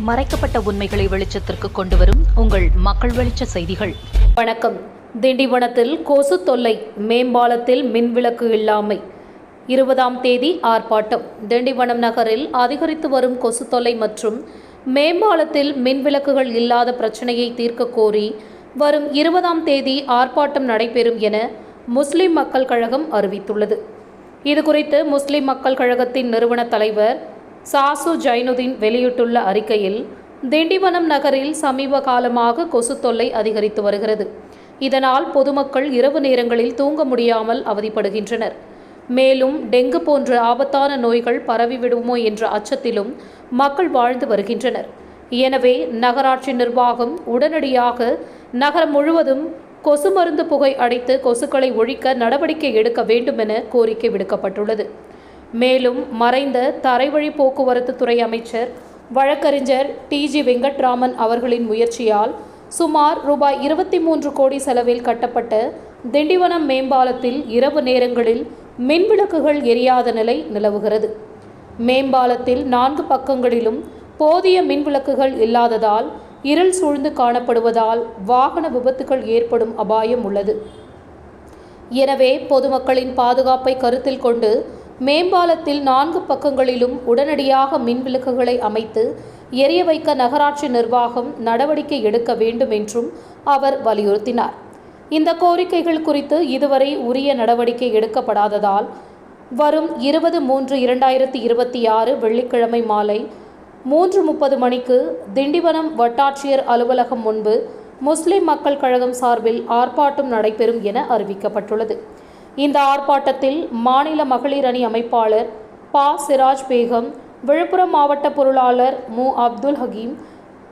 மறைக்கப்பட்ட உண்மைகளை வெளிச்சத்திற்கு கொண்டுவரும் உங்கள் மக்கள் வெளிச்ச செய்திகள். வணக்கம். திண்டிவனத்தில் கொசு தொல்லை, மேம்பாலத்தில் மின்விளக்கு இல்லாமை. 20ஆம் தேதி ஆர்ப்பாட்டம். திண்டிவனம் நகரில் அதிகரித்து வரும் கொசு தொல்லை மற்றும் மேம்பாலத்தில் மின்விளக்குகள் இல்லாத பிரச்சினையை தீர்க்க கோரி வரும் 20ஆம் தேதி ஆர்ப்பாட்டம் நடைபெறும் என முஸ்லிம் மக்கள் கழகம் அறிவித்துள்ளது. இதுகுறித்து முஸ்லிம் மக்கள் கழகத்தின் நிறுவன தலைவர் சாசு ஜைனுதீன் வெளியிட்டுள்ள அறிக்கையில், திண்டிவனம் நகரில் சமீப காலமாக கொசு தொல்லை அதிகரித்து வருகிறது. இதனால் பொதுமக்கள் இரவு நேரங்களில் தூங்க முடியாமல் அவதிப்படுகின்றனர். மேலும் டெங்கு போன்ற ஆபத்தான நோய்கள் பரவிவிடுமோ என்ற அச்சத்திலும் மக்கள் வாழ்ந்து வருகின்றனர். எனவே நகராட்சி நிர்வாகம் உடனடியாக நகரம் முழுவதும் கொசு மருந்து புகை அடைத்து கொசுக்களை ஒழிக்க நடவடிக்கை எடுக்க வேண்டும் என கோரிக்கை விடுக்கப்பட்டுள்ளது. மேலும் மறைந்த தரைவழி போக்குவரத்து துறை அமைச்சர் வழக்கறிஞர் TG வெங்கட்ராமன் அவர்களின் முயற்சியால் சுமார் ரூபாய் 23 கோடி செலவில் கட்டப்பட்ட திண்டிவனம் மேம்பாலத்தில் இரவு நேரங்களில் மின்விளக்குகள் எரியாத நிலை நிலவுகிறது. மேம்பாலத்தில் 4 பக்கங்களிலும் போதிய மின்விளக்குகள் இல்லாததால் இருள் சூழ்ந்து காணப்படுவதால் வாகன விபத்துகள் ஏற்படும் அபாயம் உள்ளது. எனவே பொதுமக்களின் பாதுகாப்பை கருத்தில் கொண்டு மேம்பாலத்தில் 4 பக்கங்களிலும் உடனடியாக மின்விளக்குகளை அமைத்து எரிய வைக்க நகராட்சி நிர்வாகம் நடவடிக்கை எடுக்க வேண்டும் என்றும் அவர் வலியுறுத்தினார். இந்த கோரிக்கைகள் குறித்து இதுவரை உரிய நடவடிக்கை எடுக்கப்படாததால் வரும் 20/3/2026 வெள்ளிக்கிழமை மாலை 3:30 மணிக்கு திண்டிவனம் வட்டாட்சியர் அலுவலகம் முன்பு முஸ்லிம் மக்கள் கழகம் சார்பில் ஆர்ப்பாட்டம் நடைபெறும் என அறிவிக்கப்பட்டுள்ளது. இந்த ஆர்ப்பாட்டத்தில் மாநில மகளிர் அணி அமைப்பாளர் பா. சிராஜ் பேகம், விழுப்புரம் மாவட்ட பொருளாளர் மு. அப்துல் ஹகீம்,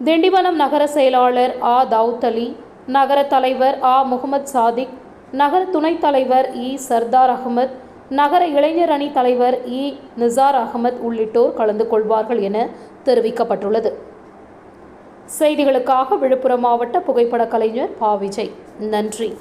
திண்டிவனம் நகர செயலாளர் ஆ. தாவூத் அலி, நகர தலைவர் ஆ. முகமது சாதிக், நகர துணைத் தலைவர் இ. சர்தார் அகமது, நகர இளைஞர் அணி தலைவர் இ. நிசார் அகமது உள்ளிட்டோர் கலந்து கொள்வார்கள் என தெரிவிக்கப்பட்டுள்ளது. செய்திகளுக்காக விழுப்புரம் மாவட்ட புகைப்பட கலைஞர் பா. விஜய். நன்றி.